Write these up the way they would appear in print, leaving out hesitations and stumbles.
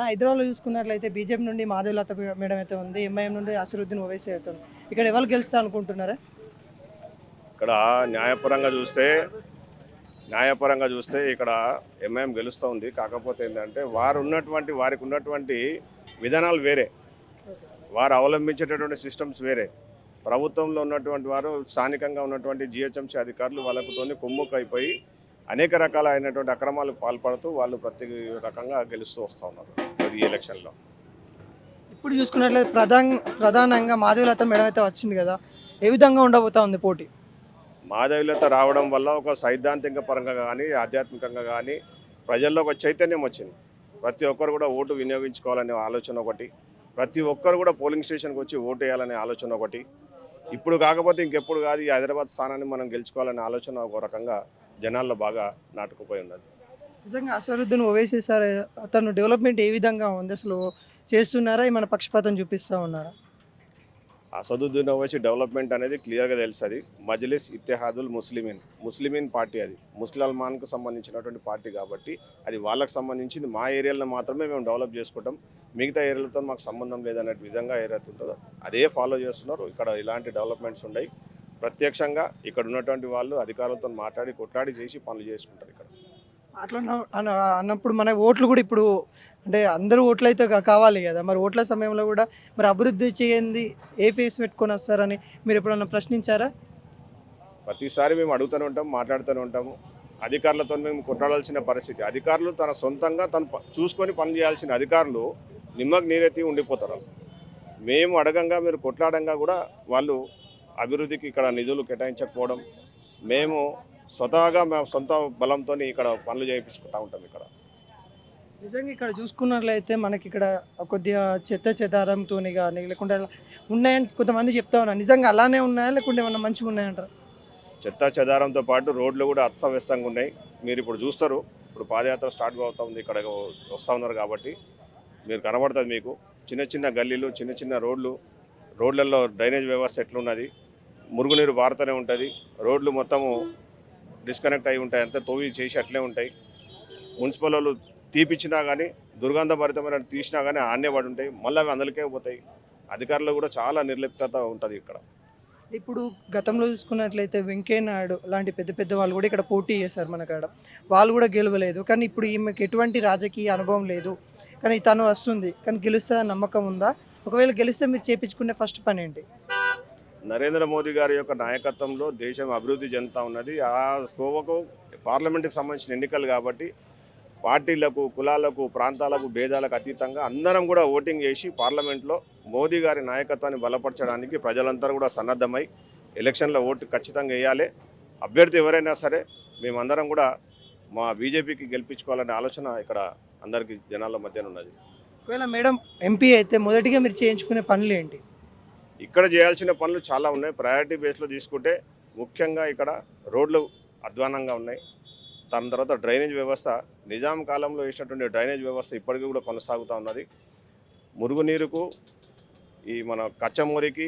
హైదరాబాద్లో చూసుకున్నట్లయితే బీజేపీ నుండి మాధవలత మేడం అయితే ఉంది, ఎంఐఎం నుండి అసరుద్దీన్ ఓవైసీ అయితే ఉంది. ఇక్కడ ఎవరు గెలుస్తా అనుకుంటున్నారా? ఇక్కడ న్యాయపరంగా చూస్తే ఇక్కడ ఎంఐఎం గెలుస్తూ ఉంది. కాకపోతే ఏంటంటే వారికి ఉన్నటువంటి విధానాలు వేరే, వారు అవలంబించేటటువంటి సిస్టమ్స్ వేరే. ప్రభుత్వంలో ఉన్నటువంటి వారు స్థానికంగా ఉన్నటువంటి జిహెచ్ఎంసీ అధికారులు వాళ్ళకుతోని కుమ్ముక్కైపోయి అనేక రకాలైనటువంటి అక్రమాలకు పాల్పడుతూ వాళ్ళు ప్రతి రకంగా గెలుస్తూ వస్తూ ఉన్నారు ఈ ఎలక్షన్లో. ఇప్పుడు చూసుకున్నట్లయితే ప్రధానంగా మాధవలత మేడం అయితే వచ్చింది కదా, ఏ విధంగా ఉండబోతా ఉంది పోటీ? మాధవీలత రావడం వల్ల ఒక సైద్ధాంతిక పరంగా కానీ ఆధ్యాత్మికంగా కానీ ప్రజల్లో ఒక చైతన్యం వచ్చింది. ప్రతి ఒక్కరు కూడా ఓటు వినియోగించుకోవాలనే ఆలోచన ఒకటి, ప్రతి ఒక్కరు కూడా పోలింగ్ స్టేషన్కి వచ్చి ఓటు వేయాలనే ఆలోచన ఒకటి. ఇప్పుడు కాకపోతే ఇంకెప్పుడు కాదు, ఈ హైదరాబాద్ స్థానాన్ని మనం గెలుచుకోవాలనే ఆలోచన ఒక రకంగా జనాల్లో బాగా నాటుకుపోయి ఉన్నది. నిజంగా అసరుద్దీన్ ఓవైసీ సార్ అతను డెవలప్మెంట్ ఏ విధంగా ఉంది, అసలు చేస్తున్నారా, ఏమైనా పక్షపాతం చూపిస్తూ ఉన్నారా? అసదుద్దీన్ ఓవైసీ డెవలప్మెంట్ అనేది క్లియర్గా తెలుస్తుంది. మజ్లిస్ ఇత్తెహాదుల్ ముస్లిమీన్ పార్టీ, అది ముస్లిమాన్కు సంబంధించినటువంటి పార్టీ కాబట్టి అది వాళ్ళకు సంబంధించింది. మా ఏరియాలో మాత్రమే మేము డెవలప్ చేసుకుంటాం, మిగతా ఏరియాలతో మాకు సంబంధం లేదనే విధంగా ఏదైతే ఉంటుందో అదే ఫాలో చేస్తున్నారు. ఇక్కడ ఇలాంటి డెవలప్మెంట్స్ ఉన్నాయి. ప్రత్యక్షంగా ఇక్కడ ఉన్నటువంటి వాళ్ళు అధికారులతో మాట్లాడి కొట్లాడి చేసి పనులు చేసుకుంటారు. ఇక్కడ అట్లా అన్నప్పుడు మన ఓట్లు కూడా ఇప్పుడు అంటే అందరూ ఓట్లు అయితే కావాలి కదా, మరి ఓట్ల సమయంలో కూడా మరి అభివృద్ధి చేయండి ఏ ఫేస్ పెట్టుకొని వస్తారని మీరు ఎప్పుడన్నా ప్రశ్నించారా? ప్రతిసారి మేము అడుగుతూనే ఉంటాం, మాట్లాడుతూనే ఉంటాము. అధికారులతో మేము కొట్లాడాల్సిన పరిస్థితి. అధికారులు తన సొంతంగా చూసుకొని పని చేయాల్సిన అధికారులు నిమ్మకు నీరెత్తి ఉండిపోతారు. మేము అడగంగా మీరు కొట్లాడంగా కూడా వాళ్ళు అభివృద్ధికి ఇక్కడ నిధులు కేటాయించకపోవడం, మేము స్వతహాగా మేము సొంత బలంతో ఇక్కడ పనులు చేయించుకుంటూ ఉంటాం. ఇక్కడ నిజంగా ఇక్కడ చూసుకున్నట్లయితే మనకి ఇక్కడ కొద్దిగా చెదారంతో కానీ లేకుంటే ఉన్నాయని కొంతమంది చెప్తా ఉన్నారు. నిజంగా అలానే ఉన్నాయా లేకుంటే ఏమన్నా మంచిగా ఉన్నాయంటారు? చెదారంతో పాటు రోడ్లు కూడా అస్తవ్యస్తంగా ఉన్నాయి. మీరు ఇప్పుడు చూస్తారు, ఇప్పుడు పాదయాత్ర స్టార్ట్ అవుతూ ఉంది, ఇక్కడ వస్తూ ఉన్నారు కాబట్టి మీరు కనబడుతుంది. మీకు చిన్న చిన్న గల్లీలు, చిన్న చిన్న రోడ్లలో డ్రైనేజ్ వ్యవస్థ ఎట్లున్నది, మురుగునీరు బారుతూనే ఉంటుంది. రోడ్లు మొత్తము డిస్కనెక్ట్ అయి ఉంటాయి, అంతా తోవి చేసి అట్లే ఉంటాయి. మున్సిపల్ వాళ్ళు తీపిచ్చినా కానీ దుర్గంధభరితమైన తీసినా కానీ ఆన్నే పడి ఉంటాయి, మళ్ళీ అవి అందులోకే పోతాయి. అధికారులు కూడా చాలా నిర్లిప్తత ఉంటుంది ఇక్కడ. ఇప్పుడు గతంలో చూసుకున్నట్లయితే వెంకయ్య నాయుడు లాంటి పెద్ద పెద్ద వాళ్ళు కూడా ఇక్కడ పోటీ చేశారు మన కాడ, వాళ్ళు కూడా గెలవలేదు. కానీ ఇప్పుడు ఈమెకి ఎటువంటి రాజకీయ అనుభవం లేదు, కానీ తను వస్తుంది, కానీ గెలుస్తుందని నమ్మకం ఉందా? ఒకవేళ గెలిస్తే మీరు చేయించుకునే ఫస్ట్ పని ఏంటి? నరేంద్ర మోదీ గారి యొక్క నాయకత్వంలో దేశం అభివృద్ధి చెందుతూ ఉన్నది. ఆ కోవకు పార్లమెంటుకు సంబంధించిన ఎన్నికలు కాబట్టి పార్టీలకు, కులాలకు, ప్రాంతాలకు, భేదాలకు అతీతంగా అందరం కూడా ఓటింగ్ చేసి పార్లమెంట్లో మోదీ గారి నాయకత్వాన్ని బలపరచడానికి ప్రజలందరూ కూడా సన్నద్ధమై ఎలక్షన్లో ఓటు ఖచ్చితంగా వేయాలి. అభ్యర్థి ఎవరైనా సరే మేమందరం కూడా మా బీజేపీకి గెలిపించుకోవాలనే ఆలోచన ఇక్కడ అందరికీ జనాల మధ్యన ఉన్నది. ఒకవేళ మేడం ఎంపీ అయితే మొదటిగా మీరు చేయించుకునే పనులు ఏంటి? ఇక్కడ చేయాల్సిన పనులు చాలా ఉన్నాయి. ప్రయారిటీ బేస్లో తీసుకుంటే ముఖ్యంగా ఇక్కడ రోడ్లు అధ్వానంగా ఉన్నాయి. దాని తర్వాత డ్రైనేజ్ వ్యవస్థ, నిజాం కాలంలో వేసినటువంటి డ్రైనేజ్ వ్యవస్థ ఇప్పటికీ కూడా కొనసాగుతూ ఉన్నది. మురుగునీరుకు ఈ మన కచ్చమూరికి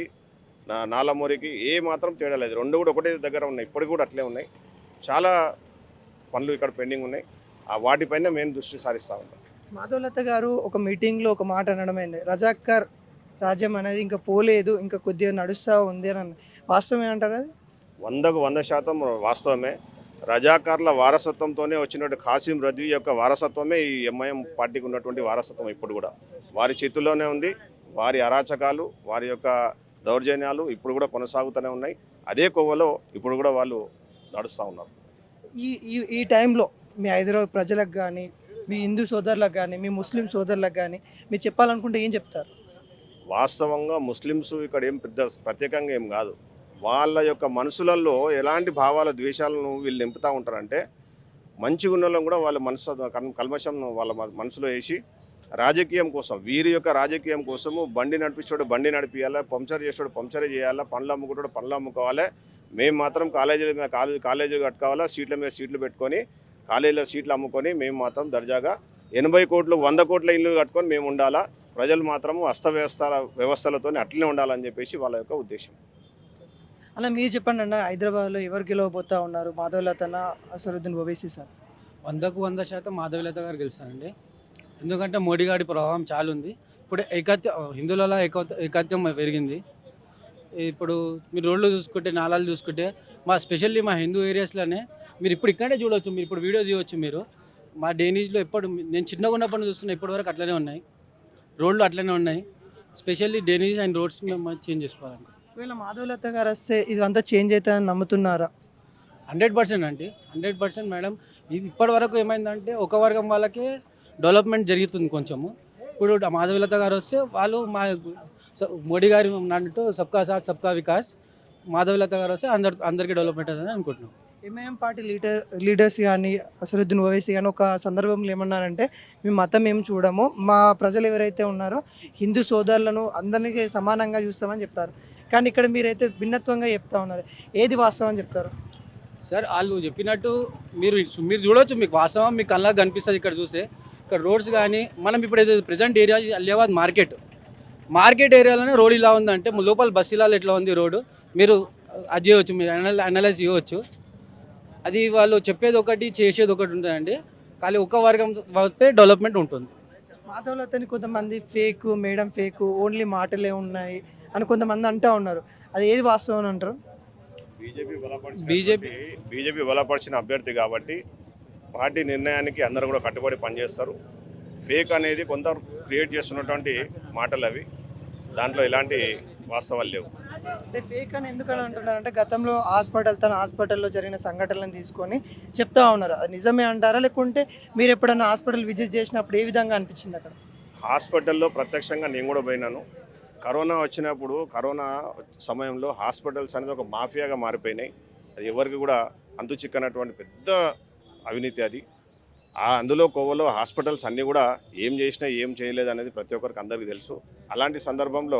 నాలమూరికి ఏ మాత్రం తేడా లేదు, రెండు కూడా ఒకటే దగ్గర ఉన్నాయి, ఇప్పటికి కూడా అట్లే ఉన్నాయి. చాలా పనులు ఇక్కడ పెండింగ్ ఉన్నాయి. ఆ వాటిపైన మేము దృష్టి సారిస్తూ ఉంటాం. మాధవలత గారు ఒక మీటింగ్లో ఒక మాట అనడమైంది, రజాకర్ రాజ్యం అనేది ఇంకా పోలేదు, ఇంకా కొద్దిగా నడుస్తూ ఉంది అని. వాస్తవమే అంటారు? అది 100% వాస్తవమే. రజాకార్ల వారసత్వంతోనే వచ్చినటువంటి ఖాసిం రజ్వీ యొక్క వారసత్వమే ఈ ఎంఐఎం పార్టీకి ఉన్నటువంటి వారసత్వం ఇప్పుడు కూడా వారి చేతుల్లోనే ఉంది. వారి అరాచకాలు, వారి యొక్క దౌర్జన్యాలు ఇప్పుడు కూడా కొనసాగుతూనే ఉన్నాయి. అదే కోవలో ఇప్పుడు కూడా వాళ్ళు నడుస్తూ ఉన్నారు. ఈ టైంలో మీ హైదరాబాద్ ప్రజలకు కానీ, మీ హిందూ సోదరులకు కానీ, మీ ముస్లిం సోదరులకు కానీ మీరు చెప్పాలనుకుంటే ఏం చెప్తారు? వాస్తవంగా ముస్లిమ్స్ ఇక్కడ ఏం పెద్ద ప్రత్యేకంగా ఏం కాదు. వాళ్ళ యొక్క మనసులలో ఎలాంటి భావాల, ద్వేషాలను వీళ్ళు నింపుతూ ఉంటారంటే మంచిగా ఉన్న వాళ్ళని కూడా వాళ్ళ మనసు కల్మషం వాళ్ళ మనసులో వేసి రాజకీయం కోసం, వీరి యొక్క రాజకీయం కోసము బండి నడిపించాడు బండి నడిపించాలి, పంక్చర్ చేసాడు పంక్చర్ చేయాలా, పండ్లు అమ్ముకుంటాడు పండ్లు అమ్ముకోవాలి, మేము మాత్రం కాలేజీలు కట్టుకోవాలా, సీట్ల మీద సీట్లు పెట్టుకొని కాలేజీలో సీట్లు అమ్ముకొని మేము మాత్రం దర్జాగా 80 కోట్లు 100 కోట్ల ఇల్లు కట్టుకొని మేము ఉండాలా, ప్రజలు మాత్రము వ్యవస్థలతో అట్లనే ఉండాలని చెప్పేసి వాళ్ళ యొక్క ఉద్దేశం. అలా మీరు చెప్పండి అన్న, హైదరాబాద్లో ఎవరు గెలవబోతా ఉన్నారు, మాధవలతనా అసరుద్దీన్ ఓవైసీ సార్? 100% మాధవలత గారు గెలుస్తారండి. ఎందుకంటే మోడీ గారి ప్రభావం చాలా ఉంది. ఇప్పుడు హిందువులలో ఏకత్వం పెరిగింది. ఇప్పుడు మీరు రోడ్లు చూసుకుంటే, నాలాలు చూసుకుంటే, స్పెషల్లీ మా హిందూ ఏరియాస్లోనే మీరు ఇప్పుడు ఇక్కడే చూడవచ్చు. మీరు ఇప్పుడు వీడియో తీయవచ్చు. మీరు మా డేనీజ్లో నేను చిన్నగా ఉన్నప్పుడు చూస్తున్నా, ఇప్పటి వరకు అట్లనే ఉన్నాయి. రోడ్లు అట్లనే ఉన్నాయి. స్పెషల్లీ డేనీజ్ అండ్ రోడ్స్ మేము చేంజ్ చేసుకోవాలనుకుంటున్నాం. ఒకవేళ మాధవలత గారు వస్తే ఇదంతా చేంజ్ అవుతుందని నమ్ముతున్నారా? 100% అండి, 100% మేడం. ఇది ఇప్పటి వరకు ఏమైందంటే ఒక వర్గం వాళ్ళకే డెవలప్మెంట్ జరుగుతుంది కొంచెము. ఇప్పుడు మాధవీలత గారు వస్తే వాళ్ళు మోడీ గారి అన్నట్టు సబ్కా సాత్ సబ్కా వికాస్, మాధవీలత గారు వస్తే అందరికీ డెవలప్మెంట్ అవుతుందని అనుకుంటున్నాం. ఎంఐఎం పార్టీ లీడర్స్ కానీ అసదుద్దీన్ ఓవైసీ కానీ ఒక సందర్భంలో ఏమన్నారంటే, మేము మతం ఏం చూడము, మా ప్రజలు ఎవరైతే ఉన్నారో హిందూ సోదరులను అందరికీ సమానంగా చూస్తామని చెప్తారు. కానీ ఇక్కడ మీరైతే భిన్నత్వంగా చెప్తా ఉన్నారు. ఏది వాస్తవం అని చెప్తారు? సార్ వాళ్ళు చెప్పినట్టు మీరు చూడవచ్చు. మీకు వాస్తవం మీకు కళ్ళకి కనిపిస్తుంది. ఇక్కడ చూస్తే ఇక్కడ రోడ్స్ కానీ, మనం ఇప్పుడు ఏదైతే ప్రజెంట్ ఏరియా అలియాబాద్ మార్కెట్ ఏరియాలోనే రోడ్ ఇలా ఉందంటే లోపల బస్సులలో ఎట్లా ఉంది రోడ్డు, మీరు అది చేయవచ్చు. మీరు అనలైజ్ చేయవచ్చు. అది వాళ్ళు చెప్పేది ఒకటి చేసేది ఒకటి ఉంటుందండి. కానీ ఒక్క వర్గం వస్తే డెవలప్మెంట్ ఉంటుంది. మాధవలతని కొంతమంది ఫేక్, మేడం ఫేక్, ఓన్లీ మాటలే ఉన్నాయి అని కొంతమంది అంటూ ఉన్నారు. అది ఏది వాస్తవం అని అంటారు? బీజేపీ బలపరిచిన అభ్యర్థి కాబట్టి పార్టీ నిర్ణయానికి అందరూ కూడా కట్టుబడి పనిచేస్తారు. ఫేక్ అనేది కొంత క్రియేట్ చేస్తున్నటువంటి మాటలు అవి, దాంట్లో ఎలాంటి వాస్తవాలు లేవు. అంటే ఫేక్ అని ఎందుకని అంటున్నారంటే, గతంలో తన హాస్పిటల్లో జరిగిన సంఘటనలను తీసుకొని చెప్తా ఉన్నారు. అది నిజమే అంటారా, లేకుంటే మీరు ఎప్పుడైనా హాస్పిటల్ విజిట్ చేసినప్పుడు ఏ విధంగా అనిపించింది అక్కడ? హాస్పిటల్లో ప్రత్యక్షంగా నేను కూడా పోయినాను. కరోనా వచ్చినప్పుడు, కరోనా సమయంలో హాస్పిటల్స్ అనేది ఒక మాఫియాగా మారిపోయినాయి. అది ఎవరికి కూడా అంతు చిక్కనటువంటి పెద్ద అవినీతి అది. అందులో కోవలో హాస్పిటల్స్ అన్నీ కూడా ఏం చేసినా ఏం చేయలేదు అనేది ప్రతి ఒక్కరికి అందరికీ తెలుసు. అలాంటి సందర్భంలో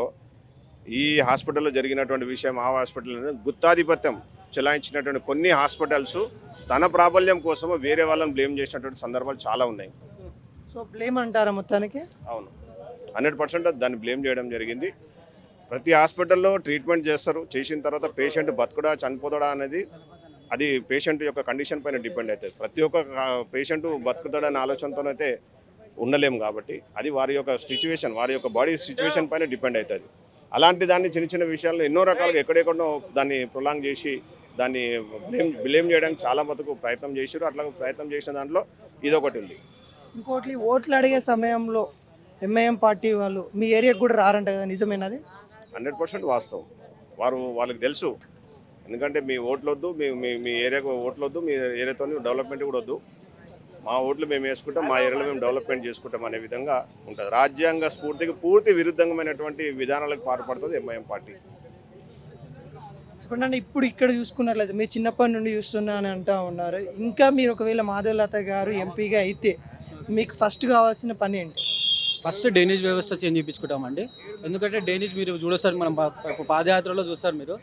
ఈ హాస్పిటల్లో జరిగినటువంటి విషయం, ఆ హాస్పిటల్ అనేది గుత్తాధిపత్యం చెలాయించినటువంటి కొన్ని హాస్పిటల్స్ తన ప్రాబల్యం కోసం వేరే వాళ్ళని బ్లేమ్ చేసినటువంటి సందర్భాలు చాలా ఉన్నాయి. సో బ్లేమ్ అంటారా మొత్తానికి? అవును, 100% దాన్ని బ్లేమ్ చేయడం జరిగింది. ప్రతి హాస్పిటల్లో ట్రీట్మెంట్ చేస్తారు. చేసిన తర్వాత పేషెంట్ బతుకుడా చనిపోతాడా అనేది అది పేషెంట్ యొక్క కండిషన్ పైన డిపెండ్ అవుతుంది. ప్రతి ఒక్క పేషెంట్ బతుకుతాడనే ఆలోచనతోనైతే ఉండలేము. కాబట్టి అది వారి యొక్క సిచ్యువేషన్, వారి యొక్క బాడీ సిచ్యువేషన్ పైన డిపెండ్ అవుతుంది. అలాంటి దాన్ని చిన్న చిన్న విషయాల్లో ఎన్నో రకాలుగా ఎక్కడెక్కడో దాన్ని ప్రొలాంగ్ చేసి దాన్ని బ్లేమ్ చేయడానికి చాలా మటుకు ప్రయత్నం చేశారు. అట్లా ప్రయత్నం చేసిన దాంట్లో ఇదొకటి ఉంది. ఇంకోటి, ఓట్లు అడిగే సమయంలో ఎంఐఎం పార్టీ వాళ్ళు మీ ఏరియాకి కూడా రారంట కదా, నిజమేనది? 100% వాస్తవం. వాళ్ళకి తెలుసు. ఎందుకంటే మీ ఓట్లు వద్దు, మీ ఏరియాకు ఓట్లు వద్దు, మీ ఏరియాతో డెవలప్మెంట్ కూడా వద్దు, మా ఓట్లు మేము వేసుకుంటాం, మా ఏరియాలో మేము డెవలప్మెంట్ చేసుకుంటాం అనే విధంగా ఉంటుంది. రాజ్యాంగ స్ఫూర్తికి పూర్తి విరుద్ధమైనటువంటి విధానాలకు పాల్పడుతుంది ఎంఐఎం పార్టీ. చెప్పండి, ఇప్పుడు ఇక్కడ చూసుకున్నట్లయితే మీరు చిన్నప్పటి నుండి చూస్తున్నానని అంటూ ఉన్నారు. ఇంకా మీరు ఒకవేళ మాధవలత గారు ఎంపీగా అయితే మీకు ఫస్ట్ కావాల్సిన పని ఏంటి? ఫస్ట్ డ్రైనేజ్ వ్యవస్థ చేంజ్ చేయించుకుంటామండి. ఎందుకంటే డ్రైనేజ్ మీరు చూడొస్తారు, మనం పాదయాత్రలో చూస్తారు మీరు,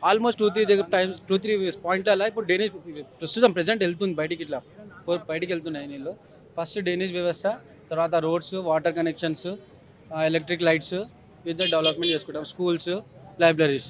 ఆల్మోస్ట్ 2-3 పాయింట్లలో ఇప్పుడు డ్రైనేజ్ ప్రస్తుతం ప్రజెంట్ వెళ్తుంది బయటికి, ఇట్లా బయటికి వెళ్తున్నాయి నీళ్ళు. ఫస్ట్ డ్రైనేజ్ వ్యవస్థ, తర్వాత roads, water connections, electric lights, with development చేసుకుంటాం, స్కూల్స్, లైబ్రరీస్.